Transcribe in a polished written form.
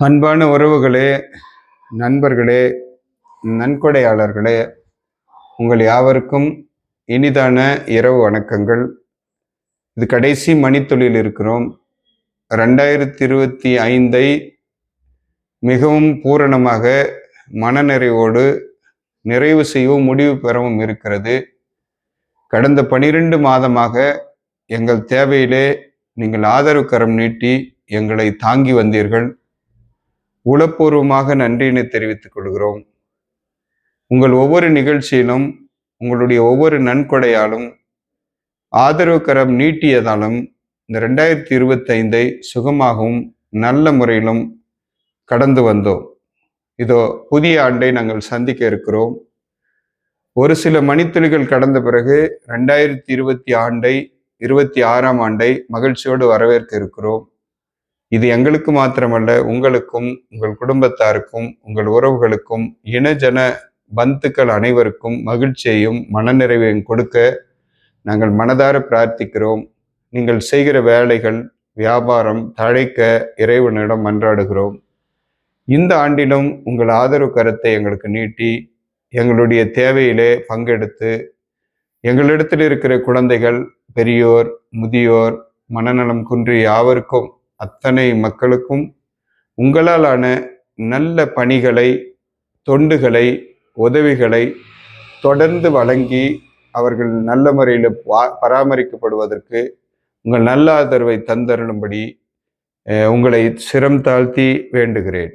அன்பான உறவுகளே, நண்பர்களே, நன்கொடையாளர்களே, உங்கள் யாவருக்கும் இனிதான இரவு வணக்கங்கள். இது கடைசி மணித்துளியில் இருக்கிறோம். 2025 மிகவும் பூரணமாக மனநிறைவோடு நிறைவு செய்யவும் முடிவு பெறவும் இருக்கிறது. கடந்த 12 மாதமாக எங்கள் தேவையிலே நீங்கள் ஆதரவு கரம் நீட்டி எங்களை தாங்கி வந்தீர்கள். உளப்பூர்வமாக நன்றியினை தெரிவித்துக் கொள்கிறோம். உங்கள் ஒவ்வொரு நிகழ்ச்சியிலும் உங்களுடைய ஒவ்வொரு நன்கொடையாலும் ஆதரவு கரம் நீட்டியதாலும் இந்த 2025 சுகமாகவும் நல்ல முறையிலும் கடந்து வந்தோம். இதோ புதிய ஆண்டை நாங்கள் சந்திக்க இருக்கிறோம். ஒரு சில மணித்துளிகள் கடந்த பிறகு 2026ஆம் ஆண்டை மகிழ்ச்சியோடு வரவேற்க இருக்கிறோம். இது எங்களுக்கு மாத்திரமல்ல, உங்களுக்கும் உங்கள் குடும்பத்தாருக்கும் உங்கள் உறவுகளுக்கும் இனஜன பந்துக்கள் அனைவருக்கும் மகிழ்ச்சியையும் மனநிறைவையும் கொடுக்க நாங்கள் மனதார பிரார்த்திக்கிறோம். நீங்கள் செய்கிற வேலைகள் வியாபாரம் தழைக்க இறைவனிடம் மன்றாடுகிறோம். இந்த ஆண்டிலும் உங்கள் ஆதரவு கரத்தை எங்களுக்கு நீட்டி எங்களுடைய தேவையிலே பங்கெடுத்து எங்களிடத்தில் இருக்கிற குழந்தைகள், பெரியோர், முதியோர், மனநலம் குன்றிய யாவருக்கும் அத்தனை மக்களுக்கும் உங்களாலான நல்ல பணிகளை, தொண்டுகளை, உதவிகளை தொடர்ந்து வழங்கி அவர்கள் நல்ல முறையில் பராமரிக்கப்படுவதற்கு உங்கள் நல்ல ஆதரவை தந்தருளும்படி உங்களை சிரம் தாழ்த்தி வேண்டுகிறேன்.